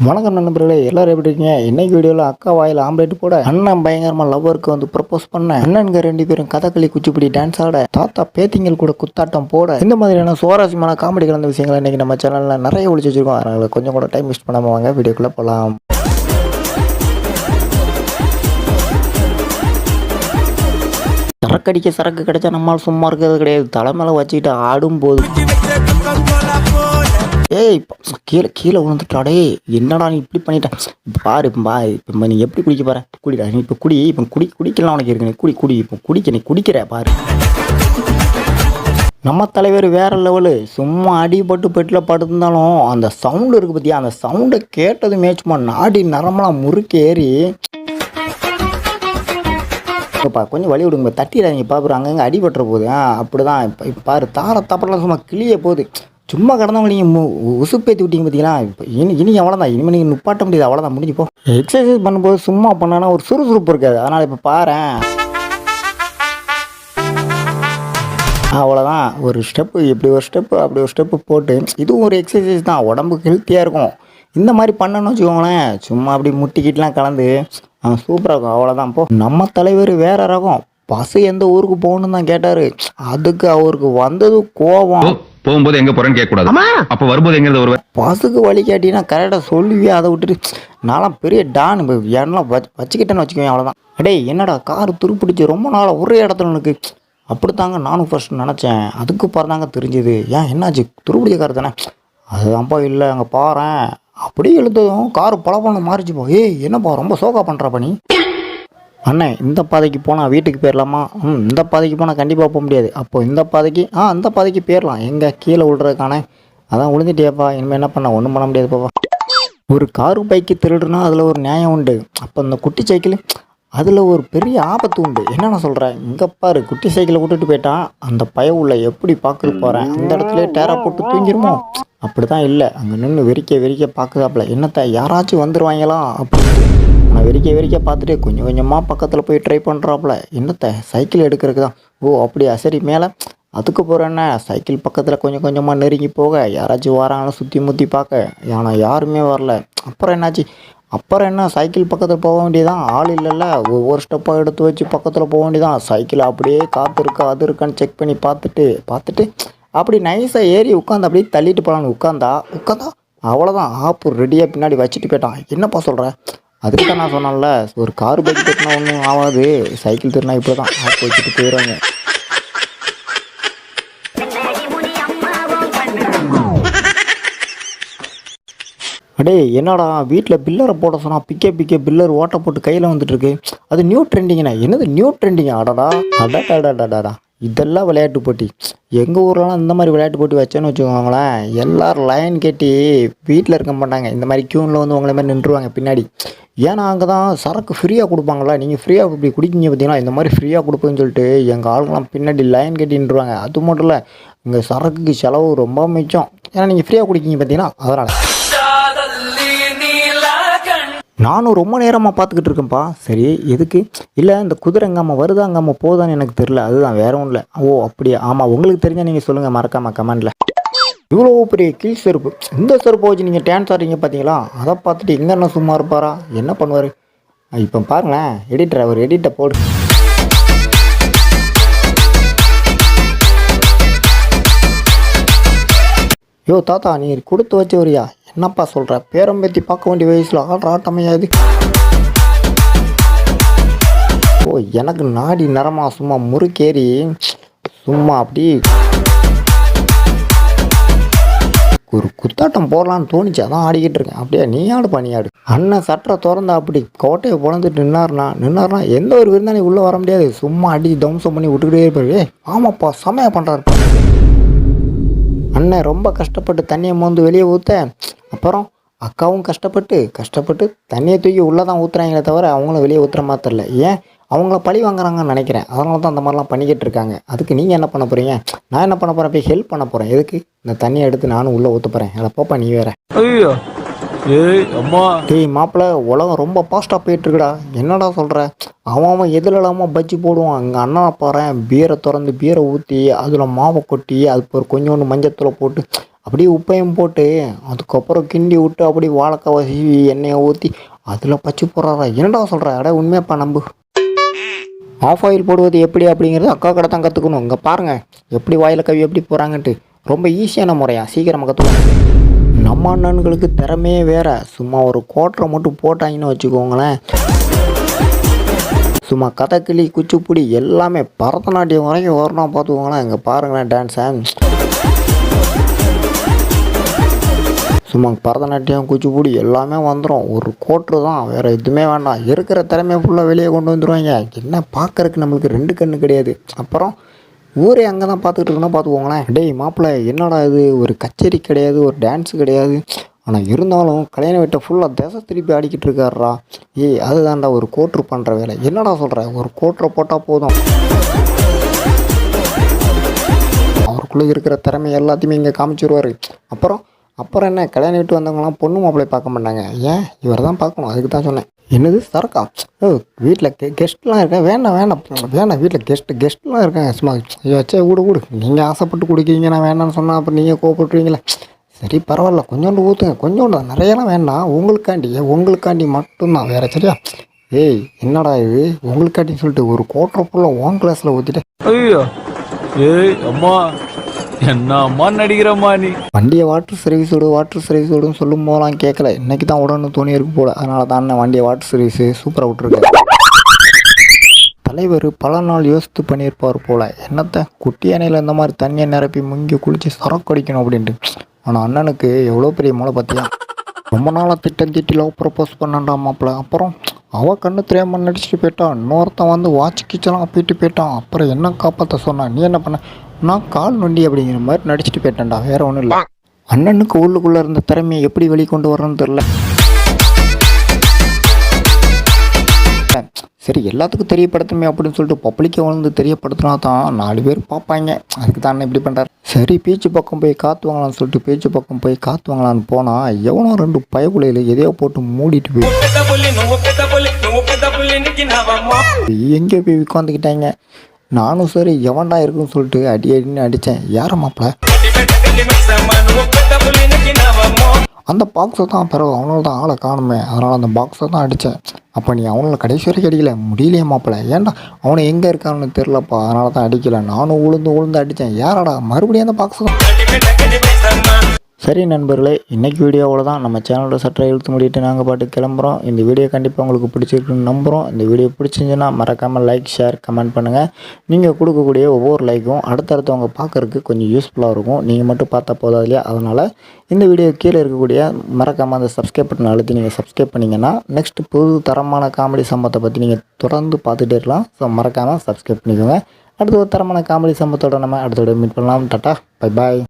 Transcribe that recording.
வணக்கம் நண்பர்களே, எல்லாரும் எப்படி இருக்கீங்க? இன்னைக்கு வீடியோவில் அக்கா வாயில் ஆம்லேட் போட, அண்ணன் பயங்கரமா லவ்வருக்கு வந்து ப்ரப்போஸ் பண்ண, அண்ணனுங்க ரெண்டு பேரும் கதகளி குச்சிப்பிடி டான்ஸ் ஆட, தாத்தா பேத்திங்கள் கூட குத்தாட்டம் போட, இந்த மாதிரியான சுவாரஸ்யமான காமெடி கலந்த விஷயங்களை இன்னைக்கு நம்ம சேனல்ல நிறைய ஒழிச்சு வச்சிருக்கோம். அதனால கொஞ்சம் கூட டைம் வேஸ்ட் பண்ணாம வாங்க வீடியோக்குள்ள போலாம். சரக்கடிக்க சரக்கு கிடைச்சா நம்மளால் சும்மா இருக்கிறது கிடையாது. தலைமையில வச்சுக்கிட்டு ஆடும்போது ஏய் கீழே கீழே விழுந்துட்டாடே, என்னடா நீ இப்படி பண்ணிட்டேன் பாரு. இப்போ நீ எப்படி குடிக்க பாரு, குடிடா நீ இப்போ குடி. இப்போ குடிக்கலாம் உனக்கு இருக்கு, நீ குடி இப்போ குடிக்க, நீ குடிக்கிற பாரு. நம்ம தலைவர் வேற லெவலு. சும்மா அடிபட்டு பெட்டில் படுத்திருந்தாலும் அந்த சவுண்டு இருக்குது பற்றியா, அந்த சவுண்டை கேட்டதுமே சும்மா நாடி நரம்பெல்லாம் முறுக்கேறி கொஞ்சம் வழி விடுங்க, தட்டிடாதீங்க பாப்புற, அங்கங்கே அடிபட்டுற போகுது. அப்படி தான் இப்போ பாரு, தார தப்பரெல்லாம் சும்மா கிளிய போகுது. சும்மா கடந்தவங்க நீங்கள் உசுப்பேற்றி விட்டீங்க பார்த்தீங்களா. இப்போ இனி அவ்வளோதான், இனிமேல் நீங்கள் நுப்பாட்ட முடியாது, அவ்வளோதான் முடிஞ்சு போ. எக்ஸசைஸ் பண்ணும்போது சும்மா பண்ணானா ஒரு சுறுசுறுப்பு இருக்காது. அதனால் இப்போ பாரேன், அவ்வளோதான். ஒரு ஸ்டெப்பு இப்படி ஒரு ஸ்டெப்பு அப்படி ஒரு ஸ்டெப்பு போட்டு, இதுவும் ஒரு எக்ஸசைஸ் தான், உடம்புக்கு ஹெல்த்தியாக இருக்கும். இந்த மாதிரி பண்ணணும்னு வச்சுக்கோங்களேன், சும்மா அப்படி முட்டிக்கிட்டுலாம் கலந்து சூப்பராக இருக்கும். அவ்வளோதான். போ. நம்ம தலைவர் வேற ரகம். பஸ் எந்த ஊருக்கு போகணுன்னு தான் கேட்டார். அதுக்கு அவருக்கு வந்தது கோபம். போகும்போது எங்க போறேன்னு கேட்க கூடாது, அப்ப வரும்போது எங்க வருவேன். பஸ்ஸுக்கு வழி கேட்டீங்கன்னா கரெக்டாக சொல்லுவியே, அதை விட்டுட்டு நான்லாம் பெரிய டான் எண்ணெலாம் வச்சுக்கிட்டேன்னு வச்சுக்குவேன். அவ்வளோதான். அடே என்னடா கார் துருப்பிடிச்சு ரொம்ப நாளாக ஒரே இடத்துல எனக்கு அப்படித்தாங்க நானும் ஃபர்ஸ்ட் நினச்சேன். அதுக்கு பாருதாங்க தெரிஞ்சுது. ஏன் என்னாச்சு, துருப்பிடிச்ச கார் தானே? அதுதான்ப்பா இல்லை, அங்கே பாறேன் அப்படியே எழுந்ததும் கார் பல மாறிச்சுப்போ. ஏய் என்னப்பா ரொம்ப சோகா பண்ணுறப்ப நீ? அண்ணன் இந்த பாதைக்கு போனால் வீட்டுக்கு போயிடலாமா? இந்த பாதைக்கு போனால் கண்டிப்பாக போக முடியாது. அப்போது இந்த பாதைக்கு அந்த பாதைக்கு போயிடலாம். எங்கே கீழே விழுறதுக்கான அதான் விழுந்துட்டியாப்பா, இனிமேல் என்ன பண்ண, ஒன்றும் பண்ண முடியாது பாப்பா. ஒரு காரு பைக்கு திருடுனா அதில் ஒரு நியாயம் உண்டு. அப்போ இந்த குட்டி சைக்கிள் அதில் ஒரு பெரிய ஆபத்து உண்டு. என்னென்ன சொல்கிறேன், இங்கே பாரு, குட்டி சைக்கிளை விட்டுட்டு போயிட்டான். அந்த பய உள்ள எப்படி பார்க்குறது போகிறேன், அந்த இடத்துல டேரா போட்டு தூங்கிடுமோ? அப்படி தான் இல்லை, அங்கே நின்று வெறிக்க பார்க்குதாப்புல. என்னத்தை யாராச்சும் வந்துடுவாங்களா அப்படின்னு நான் வெறிக்க பார்த்துட்டு கொஞ்சம் கொஞ்சமாக பக்கத்தில் போய் ட்ரை பண்ணுறாப்புல. என்னத்தை சைக்கிள் எடுக்கிறதுக்கு தான். ஓ அப்படியா, சரி மேலே அதுக்கு போகிறேன்னா சைக்கிள் பக்கத்தில் கொஞ்சம் கொஞ்சமாக நெருங்கி போக, யாராச்சும் வராங்கன்னு சுற்றி முற்றி பார்க்க, ஆனால் யாருமே வரல. அப்புறம் என்னாச்சு, அப்புறம் என்ன, சைக்கிள் பக்கத்தில் போக வேண்டியதான். ஆள் இல்லைல்ல, ஒவ்வொரு ஸ்டெப்பாக எடுத்து வச்சு பக்கத்தில் போக வேண்டியதான். சைக்கிள் அப்படியே காற்று இருக்கா அது இருக்கான்னு செக் பண்ணி பார்த்துட்டு அப்படி நைஸாக ஏறி உட்காந்து அப்படியே தள்ளிட்டு போகலான்னு உட்காந்தா அவ்வளோதான். ஆப்பு ரெடியாக பின்னாடி வச்சுட்டு போயிட்டான். என்னப்பா சொல்கிற? அதுக்கு தான் நான் சொன்னேன்ல, ஒரு கார் பைக் திருனா ஒன்றும் ஆகாது, சைக்கிள் திருனா இப்படி தான் ஆப்பு வச்சுட்டு போயிடுவாங்க. அடே என்னடா வீட்டில் பில்லரை போட சொன்னால் பிக்கே பில்லர் ஓட்ட போட்டு கையில் வந்துட்டுருக்கு. அது நியூ ட்ரெண்டிங்கண்ணா. என்னது நியூ ட்ரெண்டிங்கா? அடடா இதெல்லாம் விளையாட்டு போட்டி. எங்கள் ஊர்லலாம் இந்த மாதிரி விளையாட்டு போட்டி வச்சேன்னு வச்சுக்கோங்களேன், எல்லோரும் லைன் கட்டி வீட்டில் இருக்க மாட்டாங்க. இந்த மாதிரி க்யூனில் வந்து உங்களை மாதிரி நின்றுவாங்க பின்னாடி. ஏன்னா அங்கே தான் சரக்கு ஃப்ரீயாக கொடுப்பாங்களா, நீங்கள் ஃப்ரீயாக இப்படி குடிக்கிங்க பார்த்தீங்களா, இந்த மாதிரி ஃப்ரீயாக கொடுப்பேன்னு சொல்லிட்டு எங்கள் ஆளுங்கெல்லாம் பின்னாடி லைன் கட்டி நின்றுவாங்க. அது மட்டும் இல்லை, இங்கே சரக்குக்கு செலவு ரொம்ப மிச்சம். ஏன்னா நீங்கள் ஃப்ரீயாக குடிக்கிங்க பார்த்தீங்கன்னா அதனால். நானும் ரொம்ப நேரமாக பார்த்துக்கிட்டு இருக்கேன்ப்பா. சரி எதுக்கு இல்லை, இந்த குதிரை எங்காமல் வருதா அங்காமல் போதான்னு எனக்கு தெரில, அதுதான் வேற ஒன்றும் இல்லை. ஓ அப்படியே, ஆமாம் உங்களுக்கு தெரிஞ்சால் நீங்கள் சொல்லுங்கள் மறக்காமல் கமெண்டில். இவ்வளோ பெரிய கீழ் செருப்பு, இந்த செருப்பை வச்சு நீங்கள் டான்ஸ் ஆடுறீங்க பார்த்தீங்களா, அதை பார்த்துட்டு எங்கே என்ன சும்மா இருப்பாரா, என்ன பண்ணுவார்? இப்போ பாருங்களேன், எடிட்டர் அவர் எடிட்டை போடு. யோ தாத்தா, நீ கொடுத்து வச்சு வரியா? என்னப்பா சொல்கிற, பேரம்பேத்தி பார்க்க வேண்டிய வயசில் ஆடுற ஆட்டமையாது. ஓ எனக்கு நாடி நரமா சும்மா முறுக்கேறி சும்மா அப்படி ஒரு குத்தாட்டம் போடலான்னு தோணிச்சு, அதான் ஆடிக்கிட்டு இருக்கேன். அப்படியே நீ ஆடு. அண்ணன் சட்டை திறந்தா அப்படி கோட்டையை பிறந்துட்டு நின்னார்னா எந்த ஒரு விருந்தானி உள்ளே வர முடியாது. சும்மா அடி தம்சம் பண்ணி விட்டுக்கிட்டே இருப்பாரு. ஆமாப்பா செமையாக பண்ணுறாரு. அண்ணன் ரொம்ப கஷ்டப்பட்டு தண்ணியை மோந்து வெளியே ஊற்ற, அப்புறம் அக்காவும் கஷ்டப்பட்டு தண்ணியை தூக்கி உள்ளே தான் ஊற்றுறாங்களே தவிர அவங்களும் வெளியே ஊற்றுற மாதிரி தெரில. ஏன் அவங்கள பழி வாங்குறாங்கன்னு நினைக்கிறேன். அதனால தான் அந்த மாதிரிலாம் பண்ணிக்கிட்டு இருக்காங்க. அதுக்கு நீங்கள் என்ன பண்ண போகிறீங்க? நான் என்ன பண்ண போகிறேன், போய் ஹெல்ப் பண்ண போகிறேன். எதுக்கு? இந்த தண்ணியை எடுத்து நானும் உள்ளே ஊற்ற போகிறேன். அதை போப்பா நீ வேற. ஐயோ ஏய் அம்மா, டேய் மாப்பிள்ள, உலகம் ரொம்ப ஃபாஸ்ட்டாக போயிட்டுருக்குடா. என்னடா சொல்கிற? அவன் எதில் இல்லாமல் பஜ்ஜி போடுவான். அங்கே அண்ணனை பாறேன், பீரை திறந்து பீரை ஊற்றி அதில் மாவை கொட்டி அதுக்கு ஒரு கொஞ்சோண்டு மஞ்சத்தூளை போட்டு அப்படியே உப்பையும் போட்டு அதுக்கப்புறம் கிண்டி விட்டு அப்படியே வாழைக்காவை சீவி எண்ணெயை ஊற்றி அதில் பச்சை போடுறாரா. என்னடா சொல்கிற? அட உண்மையாப்பா நம்பு. ஆஃப் ஆயில் போடுவது எப்படி அப்படிங்கிறது அக்கா கடை தான் கற்றுக்கணும். இங்கே பாருங்கள் எப்படி வாயில் கவி எப்படி போகிறாங்கன்ட்டு. ரொம்ப ஈஸியான முறையா, சீக்கிரமாக கற்றுக்கணும். நம்ம அண்ணன்களுக்கு திறமையே வேறு. சும்மா ஒரு கோட்டரை மட்டும் போட்டாங்கன்னு வச்சுக்கோங்களேன், சும்மா கதகளி குச்சிப்புடி எல்லாமே பரதநாட்டியம் வரைக்கும் வரணும் பார்த்துக்கோங்களேன். இங்கே பாருங்களேன் டான்ஸை. சும்மா பரதநாட்டியம் குச்சிப்புடி எல்லாமே வந்துடும். ஒரு கோட்ரு தான், வேறு எதுவுமே வேண்டாம். இருக்கிற திறமையை ஃபுல்லாக வெளியே கொண்டு வந்துடுவாங்க. என்ன பார்க்கறதுக்கு நம்மளுக்கு 2 கண்ணு கிடையாது. அப்புறம் ஊரே அங்கே தான் பார்த்துக்கிட்டு இருக்குன்னா பார்த்துக்கோங்களேன். டேய் மாப்பிள்ளை, என்னடா இது, ஒரு கச்சேரி கிடையாது, ஒரு டான்ஸு கிடையாது, ஆனால் இருந்தாலும் கல்யாண வீட்டை ஃபுல்லாக திசை திருப்பி ஆடிக்கிட்டு இருக்காருடா. அதுதான்டா ஒரு கோட்ரு பண்ணுற வேலை. என்னடா சொல்கிற? ஒரு கோட்ரை போட்டால் போதும், அவருக்குள்ளே இருக்கிற திறமை எல்லாத்தையுமே இங்கே காமிச்சிருவார். அப்புறம் என்ன, கல்யாணம் விட்டு வந்தவங்களாம் பொண்ணு மாப்பிள்ளை பார்க்க மாட்டாங்க. ஏன் இவர் தான் பார்க்கணும். அதுக்கு தான் சொன்னேன். என்னது சரக்கா? வீட்டில் கெஸ்ட்லாம் இருக்கேன். வேண்டாம் வீட்டில் கெஸ்ட்லாம் இருக்காங்க. சும்மா வச்சே கூடு நீங்கள் ஆசைப்பட்டு குடிக்கிறீங்க, நான் வேண்டாம்னு சொன்னால் அப்புறம் நீங்கள் கோவப்படுறீங்களே. சரி பரவாயில்ல, கொஞ்சோண்டு ஊற்றுங்க, கொஞ்சோண்டு, நிறையெல்லாம் வேண்டாம். உங்களுக்காண்டி மட்டும்தான், வேறு சரியா? என்னடா இது உங்களுக்காண்டின்னு சொல்லிட்டு ஒரு கோட்டரை ஃபுல்லாக உன் கிளாஸில் ஊற்றிட்டு. ஐயோ அம்மா, என்ன அம்மா நடிக்கிறம்மா நீ. வண்டியை வாட்டர் சர்வீஸ் விடுன்னு சொல்லும் போதெல்லாம் கேட்கல. இன்றைக்கி தான் விடணும்னு தோணி இருக்கு போல். அதனால தான் வண்டியை வாட்டர் சர்வீஸு சூப்பராக விட்டுருக்கேன். தலைவர் பல நாள் யோசித்து பண்ணியிருப்பார் போல். என்னத்தை குட்டி அணையில் இந்த மாதிரி தண்ணியை நிரப்பி முங்கி குளித்து சரக்கு அடிக்கணும் அப்படின்ட்டு. ஆனால் அண்ணனுக்கு எவ்வளோ பெரிய மூளை பார்த்தியா. ரொம்ப நாளாக திட்டி லவ் ப்ரப்போஸ் பண்ணான்டா மாப்பிள்ள. அப்புறம் அவள் கண்ணு தெரியாமல் நடிச்சுட்டு போயிட்டான். இன்னொருத்தன் வந்து வாட்ச் கிச்சலாம் போயிட்டு போயிட்டான். அப்புறம் என்ன காப்பாற்ற சொன்னான்? நீ என்ன பண்ண? நான் கால் நொண்டி அப்படிங்கிற மாதிரி நடிச்சுட்டு போயிட்டேன்டா, வேறு ஒன்றும் இல்லை. அண்ணனுக்கு உள்ளுக்குள்ளே இருந்த திறமையை எப்படி வெளிக்கொண்டு வரணும்னு தெரில. சரி எல்லாத்துக்கும் தெரியப்படுத்துமே அப்படின்னு சொல்லிட்டு பப்ளிக்கை வந்து தெரியப்படுத்தினா தான் 4 பேர் பார்ப்பாங்க. அதுக்கு தான் இப்படி பண்ணுறாரு. சரி பீச்சு பக்கம் போய் காற்று வாங்கலான்னு சொல்லிட்டு பீச்சு பக்கம் போய் காற்று வாங்கலான்னு போனால் எவனோ 2 பயக்குலையில் எதையோ போட்டு மூடிட்டு போய் எங்கே போய் உட்காந்துக்கிட்டாங்க. நானும் சரி எவன்டா இருக்குன்னு சொல்லிட்டு அடின்னு அடித்தேன். யார மாப்பிள்ள? அந்த பாக்ஸை தான் பிறகு அவனால தான் ஆளை காணுமே, அதனால் அந்த பாக்ஸை தான் அடித்தேன். அப்போ நீ அவனால கடைசி வரைக்கும் அடிக்கல, முடியலையே மாப்பிள்ள. ஏன்டா அவனை எங்கே இருக்கான்னு தெரிலப்பா, அதனால தான் அடிக்கலை. நானும் உளுந்து அடித்தேன். யாராடா? மறுபடியும் அந்த பாக்ஸை தான். சரி நண்பர்களே, இன்றைக்கி வீடியோவில் தான் நம்ம சேனலோட சட்டை இழுத்து முடிட்டு நாங்கள் பாட்டு கிளம்புறோம். இந்த வீடியோ கண்டிப்பாக உங்களுக்கு பிடிச்சிருக்குன்னு நம்புகிறோம். இந்த வீடியோ பிடிச்சிருந்துச்சுன்னா மறக்காமல் லைக், ஷேர், கமெண்ட் பண்ணுங்கள். நீங்கள் கொடுக்கக்கூடிய ஒவ்வொரு லைக்கும் அடுத்தடுத்தவங்க பார்க்குறதுக்கு கொஞ்சம் யூஸ்ஃபுல்லாக இருக்கும். நீங்கள் மட்டும் பார்த்தா போதாது இல்லையா? அதனால் இந்த வீடியோ கீழே இருக்கக்கூடிய மறக்காமல் அந்த சப்ஸ்கிரைப் பட்டன் அழுத்தி நீங்கள் சப்ஸ்கிரைப் பண்ணிங்கன்னா நெக்ஸ்ட் புது தரமான காமெடி சம்பவத்தை பற்றி நீங்கள் தொடர்ந்து பார்த்துட்டே இருக்கலாம். ஸோ மறக்காமல் சப்ஸ்கிரைப் பண்ணிக்கோங்க. அடுத்து ஒரு தரமான காமெடி சம்பவத்தோட நம்ம அடுத்த வீடியோ மீட் பண்ணலாம். Tata, bye bye.